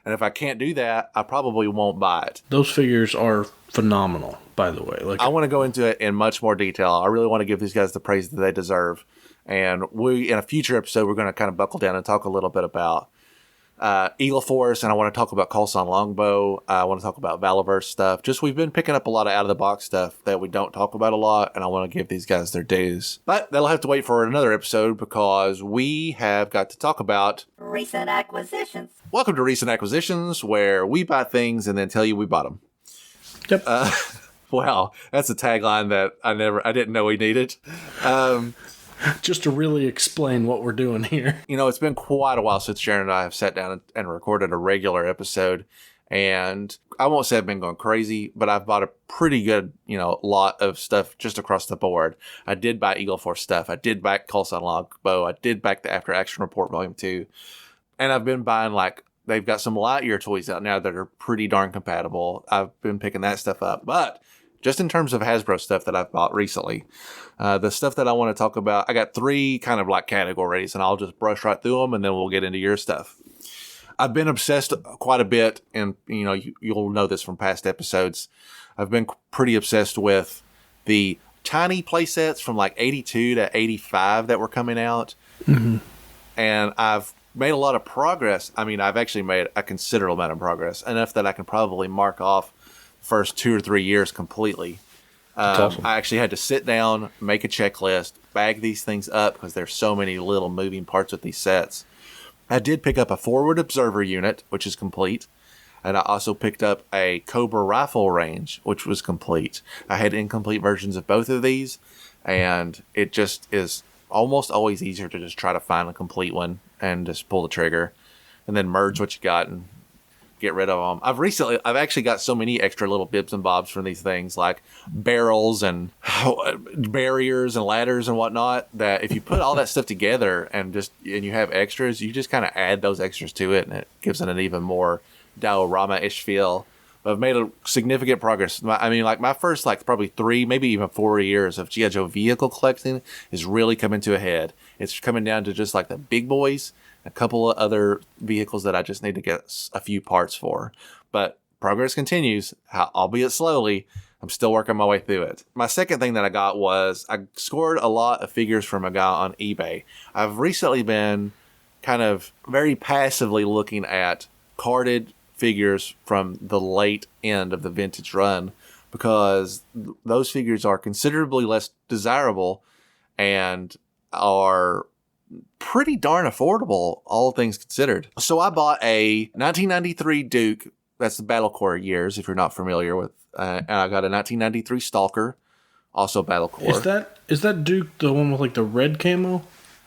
And if I can't do that, I probably won't buy it. Those figures are phenomenal, by the way. I want to go into it in much more detail. I really want to give these guys the praise that they deserve. And in a future episode, we're going to kind of buckle down and talk a little bit about Eagle Force, and I want to talk about Coulson Longbow. I want to talk about Valaverse stuff. We've been picking up a lot of out-of-the-box stuff that we don't talk about a lot, and I want to give these guys their dues. But that'll have to wait for another episode, because we have got to talk about recent acquisitions. Welcome to Recent Acquisitions, where we buy things and then tell you we bought them. Yep. Wow, that's a tagline that I didn't know we needed. Just to really explain what we're doing here. It's been quite a while since Jaren and I have sat down and recorded a regular episode. And I won't say I've been going crazy, but I've bought a pretty good, lot of stuff just across the board. I did buy Eagle Force stuff. I did buy Coulson Longbow. I did buy the After Action Report Volume 2. And I've been buying, they've got some Lightyear toys out now that are pretty darn compatible. I've been picking that stuff up. But just in terms of Hasbro stuff that I've bought recently, the stuff that I want to talk about, I got 3 kind of categories, and I'll just brush right through them, and then we'll get into your stuff. I've been obsessed quite a bit, and you'll know this from past episodes. I've been pretty obsessed with the tiny playsets from 82 to 85 that were coming out. Mm-hmm. And I've made a lot of progress. I mean, I've actually made a considerable amount of progress, enough that I can probably mark off first 2 or 3 years completely. Awesome. I actually had to sit down, make a checklist, bag these things up, because there's so many little moving parts with these sets. I did pick up a forward observer unit, which is complete. And I also picked up a Cobra rifle range, which was complete. I had incomplete versions of both of these, and it just is almost always easier to just try to find a complete one and just pull the trigger and then merge what you got and get rid of them. I've actually got so many extra little bibs and bobs from these things, like barrels and barriers and ladders and whatnot, that if you put all that stuff together and you have extras, you just kind of add those extras to it, and it gives it an even more diorama-ish feel. But I've made a significant progress. My first probably 3, maybe even 4 years of G.I. Joe vehicle collecting is really coming to a head. It's coming down to just the big boys, a couple of other vehicles that I just need to get a few parts for. But progress continues, albeit slowly. I'm still working my way through it. My second thing that I got was I scored a lot of figures from a guy on eBay. I've recently been kind of very passively looking at carded figures from the late end of the vintage run, because those figures are considerably less desirable and are pretty darn affordable, all things considered. So I bought a 1993 Duke. That's the Battle Corps years, if you're not familiar with. And I got a 1993 Stalker, also Battle Corps. Is that Duke the one with like the red camo?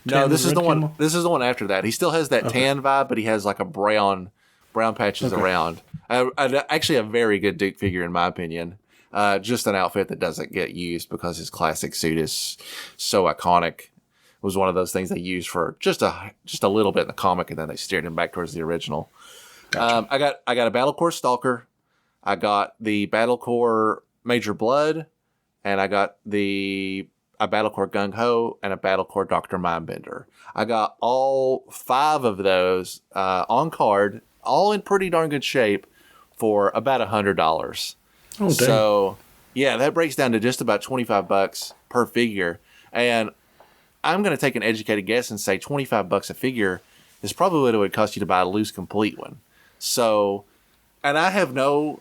No, this is the one. This is the one after that. He still has that tan vibe, but he has like a brown patches around. Actually, a very good Duke figure in my opinion. Just an outfit that doesn't get used because his classic suit is so iconic. It was one of those things they used for just a little bit in the comic, and then they steered him back towards the original. Gotcha. I got a Battle Corps Stalker. I got the Battle Corps Major Blood, and I got a Battle Corps Gung Ho and a Battle Corps Dr. Mindbender. I got all 5 of those on card, all in pretty darn good shape for about $100. Oh, dang. So, yeah, that breaks down to just about $25 per figure. And I'm going to take an educated guess and say $25 a figure is probably what it would cost you to buy a loose complete one. So, and I have no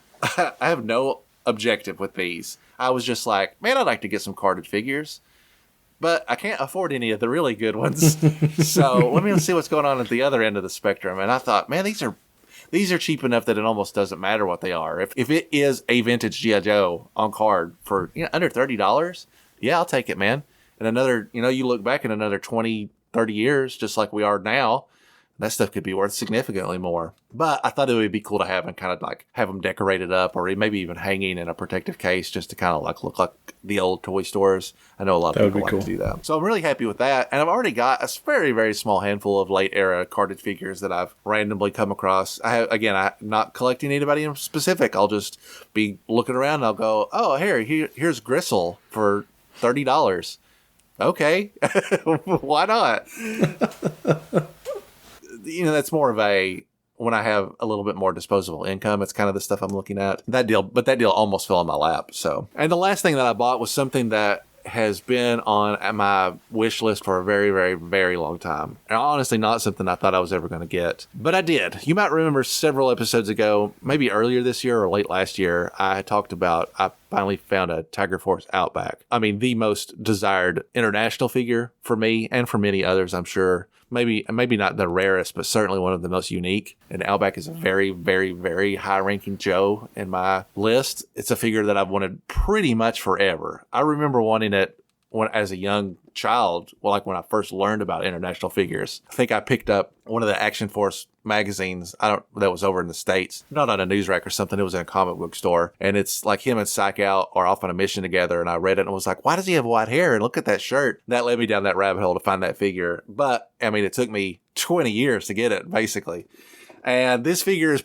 objective with these. I was just like, man, I'd like to get some carded figures, but I can't afford any of the really good ones. So let me see what's going on at the other end of the spectrum. And I thought, man, these are cheap enough that it almost doesn't matter what they are. If it is a vintage G.I. Joe on card for under $30, yeah, I'll take it, man. And another, you look back in another 20, 30 years, just like we are now, that stuff could be worth significantly more. But I thought it would be cool to have and kind of like have them decorated up, or maybe even hanging in a protective case, just to kind of like look like the old toy stores. I know a lot of people like to do that. So I'm really happy with that. And I've already got a very, very small handful of late era carded figures that I've randomly come across. I'm not collecting anybody in specific. I'll just be looking around and I'll go, oh, here's Gristle for $30. Okay. Why not? That's more of when I have a little bit more disposable income, it's kind of the stuff I'm looking at. That deal almost fell in my lap. So, and the last thing that I bought was something that has been on my wish list for a very, very, very long time. And honestly, not something I thought I was ever going to get, but I did. You might remember several episodes ago, maybe earlier this year or late last year, I talked about, I finally found a Tiger Force Outback. I mean, the most desired international figure for me and for many others, I'm sure. Maybe not the rarest, but certainly one of the most unique. And Outback is a very, very, very high-ranking Joe in my list. It's a figure that I've wanted pretty much forever. I remember wanting it as a young child, like when I first learned about international figures. I think I picked up one of the Action Force magazines that was over in the States, not on a news rack or something. It was in a comic book store, and it's like him and Psych Out are off on a mission together, and I read it and was like, why does he have white hair? And look at that shirt. That led me down that rabbit hole to find that figure. But I mean, it took me 20 years to get it, basically. And this figure would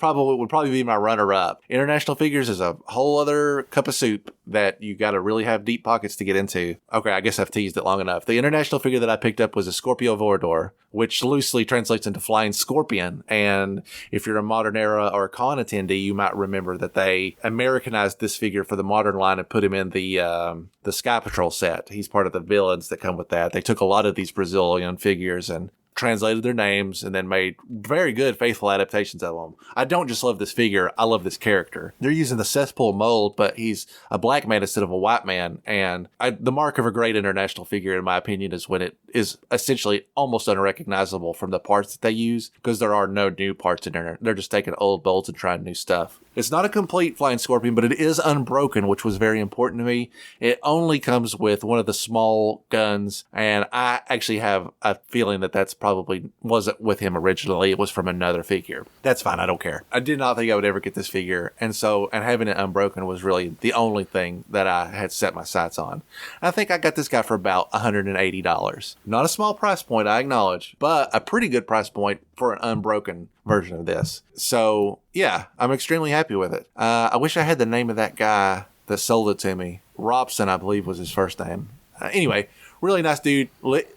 probably be my runner-up. International figures is a whole other cup of soup that you got to really have deep pockets to get into. Okay, I guess I've teased it long enough. The international figure that I picked up was a Scorpio Vorador, which loosely translates into Flying Scorpion. And if you're a modern era or a con attendee, you might remember that they Americanized this figure for the modern line and put him in the Sky Patrol set. He's part of the villains that come with that. They took a lot of these Brazilian figures and translated their names and then made very good, faithful adaptations of them. I don't just love this figure, I love this character. They're using the cesspool mold, but he's a black man instead of a white man. And the mark of a great international figure, in my opinion, is when it is essentially almost unrecognizable from the parts that they use, because there are no new parts in there. They're just taking old bolts and trying new stuff. It's not a complete Flying Scorpion, but it is unbroken, which was very important to me. It only comes with one of the small guns, and I actually have a feeling that probably wasn't with him originally. It was from another figure. That's fine. I don't care. I did not think I would ever get this figure. And having it unbroken was really the only thing that I had set my sights on. I think I got this guy for about $180. Not a small price point, I acknowledge, but a pretty good price point for an unbroken version of this. So yeah, I'm extremely happy with it. I wish I had the name of that guy that sold it to me. Robson, I believe, was his first name. Anyway, really nice dude.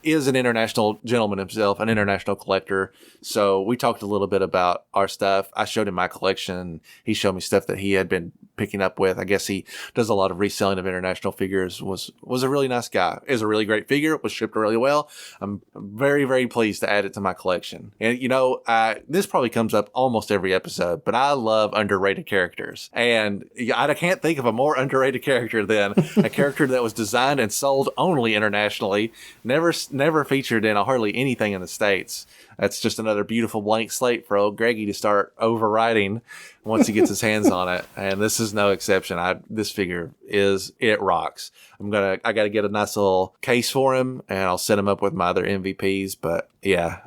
Is an international gentleman himself, an international collector. So we talked a little bit about our stuff. I showed him my collection. He showed me stuff that he had been picking up with. I guess he does a lot of reselling of international figures. Was a really nice guy. Is a really great figure. Was shipped really well. I'm very, very pleased to add it to my collection. And this probably comes up almost every episode, but I love underrated characters, and I can't think of a more underrated character than a character that was designed and sold only internationally, never featured in hardly anything in the States. That's just another beautiful blank slate for old Greggy to start overwriting once he gets his hands on it. And this is no exception. This figure it rocks. I got to get a nice little case for him, and I'll set him up with my other MVPs. But yeah,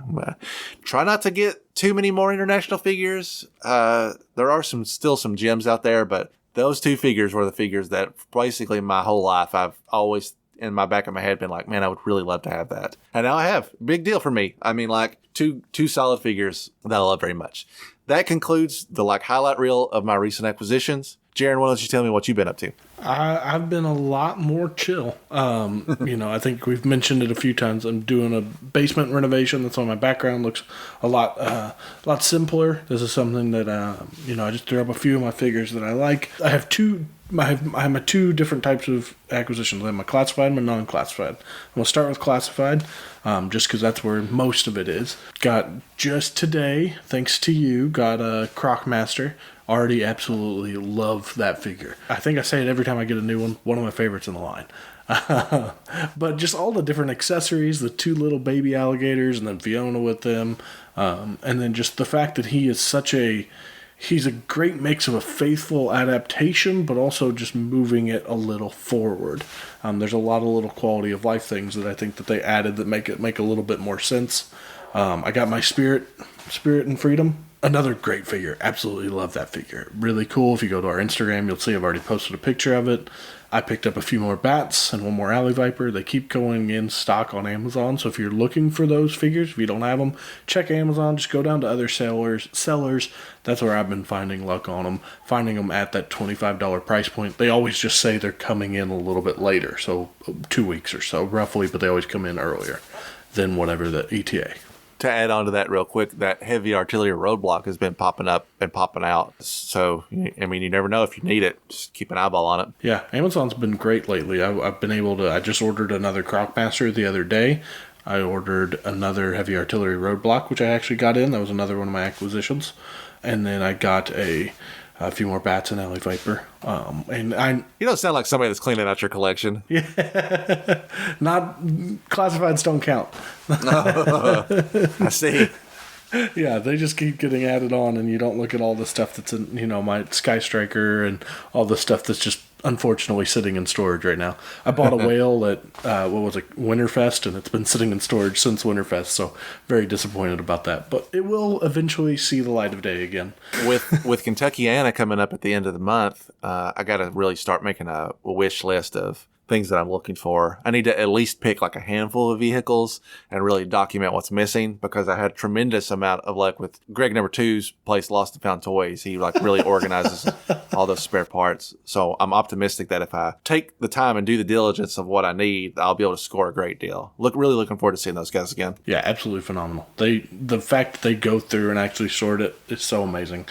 try not to get too many more international figures. There are still some gems out there, but those two figures were the figures that basically my whole life I've always in my back of my head been like, man, I would really love to have that. And now I have. Big deal for me. I mean, like two solid figures that I love very much. That concludes the highlight reel of my recent acquisitions. Jaren, why don't you tell me what you've been up to? I've been a lot more chill. I think we've mentioned it a few times. I'm doing a basement renovation. That's why my background looks a lot simpler. This is something that I just threw up a few of my figures that I like. I have two different types of acquisitions. I have my classified and my non-classified. I'm going to start with classified, just because that's where most of it is. Got just today, thanks to you, got a Crocmaster. Already absolutely love that figure. I think I say it every time I get a new one of my favorites in the line. But just all the different accessories, the two little baby alligators, and then Fiona with them, and then just the fact that he's a great mix of a faithful adaptation, but also just moving it a little forward. There's a lot of little quality of life things that I think that they added that make a little bit more sense. I got my Spirit and Freedom. Another great figure. Absolutely love that figure. Really cool. If you go to our Instagram, you'll see I've already posted a picture of it. I picked up a few more bats and one more alley viper. They keep going in stock on Amazon. So if you're looking for those figures, if you don't have them, check Amazon. Just go down to other sellers. That's where I've been finding luck on them. Finding them at that $25 price point. They always just say they're coming in a little bit later. So 2 weeks or so roughly, but they always come in earlier than whatever the ETA. To add on to that real quick, that heavy artillery roadblock has been popping up and popping out. So, I mean, you never know if you need it. Just keep an eyeball on it. Yeah, Amazon's been great lately. I've been able to... I just ordered another Crocmaster the other day. I ordered another heavy artillery roadblock, which I actually got in. That was another one of my acquisitions. And then I got a few more bats and alley viper. You don't sound like somebody that's cleaning out your collection. Yeah. Not classifieds don't count. I see. Yeah, they just keep getting added on, and you don't look at all the stuff that's in, my Sky Striker and all the stuff that's just unfortunately sitting in storage right now. I bought a whale at Winterfest, and it's been sitting in storage since Winterfest, so very disappointed about that. But it will eventually see the light of day again. With Kentuckiana coming up at the end of the month, I got to really start making a wish list of things that I'm looking for. I need to at least pick a handful of vehicles and really document what's missing, because I had a tremendous amount of luck with Greg number 2's place, Lost and Found Toys. He really organizes all those spare parts. So I'm optimistic that if I take the time and do the diligence of what I need, I'll be able to score a great deal. Really looking forward to seeing those guys again. Yeah, absolutely phenomenal. The fact that they go through and actually sort it is so amazing.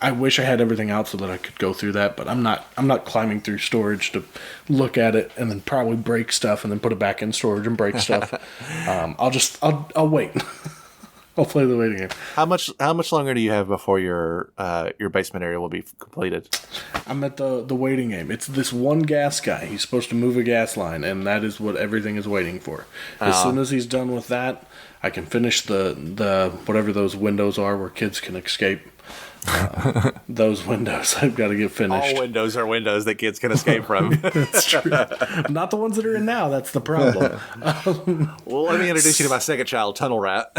I wish I had everything out so that I could go through that, but I'm not climbing through storage to look at it and then probably break stuff and then put it back in storage and break stuff. I'll wait. I'll play the waiting game. How much longer do you have before your basement area will be completed? I'm at the waiting game. It's this one gas guy. He's supposed to move a gas line, and that is what everything is waiting for. As soon as he's done with that, I can finish the whatever those windows are where kids can escape. Those windows I've got to get finished. All windows are windows that kids can escape from. That's true. Not the ones that are in now. That's the problem. Well, let me introduce you to my second child, Tunnel Rat.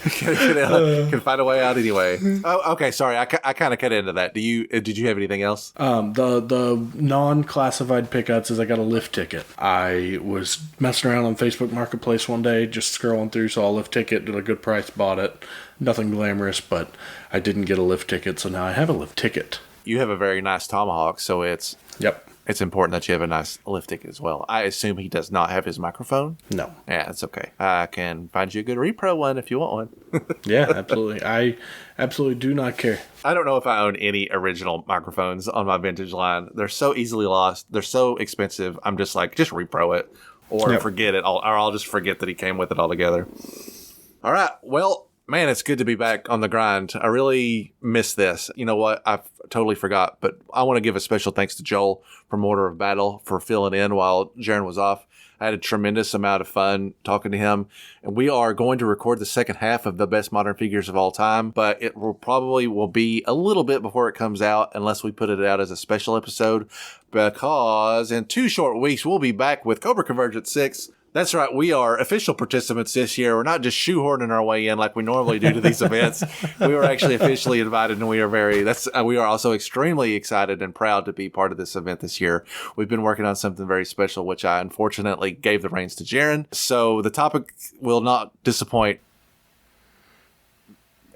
Can find a way out anyway. Oh, okay. Sorry, I kind of cut into that. Did you have anything else? The non-classified pickups is I got a lift ticket. I was messing around on Facebook Marketplace one day, just scrolling through, saw a lift ticket, did a good price, bought it. Nothing glamorous, but I didn't get a lift ticket, so now I have a lift ticket. You have a very nice Tomahawk, so it's... Yep. It's important that you have a nice lift stick as well. I assume he does not have his microphone. No. Yeah, that's okay. I can find you a good repro one if you want one. Yeah, absolutely. I absolutely do not care. I don't know if I own any original microphones on my vintage line. They're so easily lost. They're so expensive. I'm just like, just repro it or forget it. Or I'll just forget that he came with it altogether. All right. Well, man, it's good to be back on the grind. I really miss this. You know what? I totally forgot, but I want to give a special thanks to Joel from Order of Battle for filling in while Jaren was off. I had a tremendous amount of fun talking to him, and we are going to record the second half of the best modern figures of all time, but it will be a little bit before it comes out unless we put it out as a special episode, because in 2 short weeks, we'll be back with Cobra Convergence 6. That's right. We are official participants this year. We're not just shoehorning our way in like we normally do to these events. We were actually officially invited, and we are also extremely excited and proud to be part of this event this year. We've been working on something very special, which I unfortunately gave the reins to Jaren. So the topic will not disappoint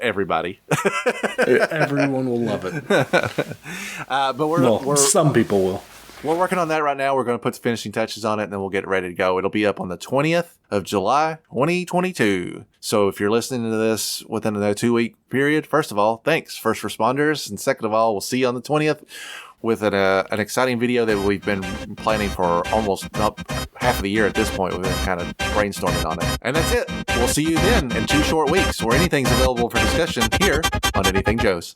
everybody. Everyone will love it. But some people will. We're working on that right now. We're going to put the finishing touches on it, and then we'll get it ready to go. It'll be up on the 20th of July, 2022. So if you're listening to this within a 2-week period, first of all, thanks, first responders. And second of all, we'll see you on the 20th with an exciting video that we've been planning for almost half of the year at this point. We've been kind of brainstorming on it. And that's it. We'll see you then in 2 short weeks where anything's available for discussion here on Anything Joe's.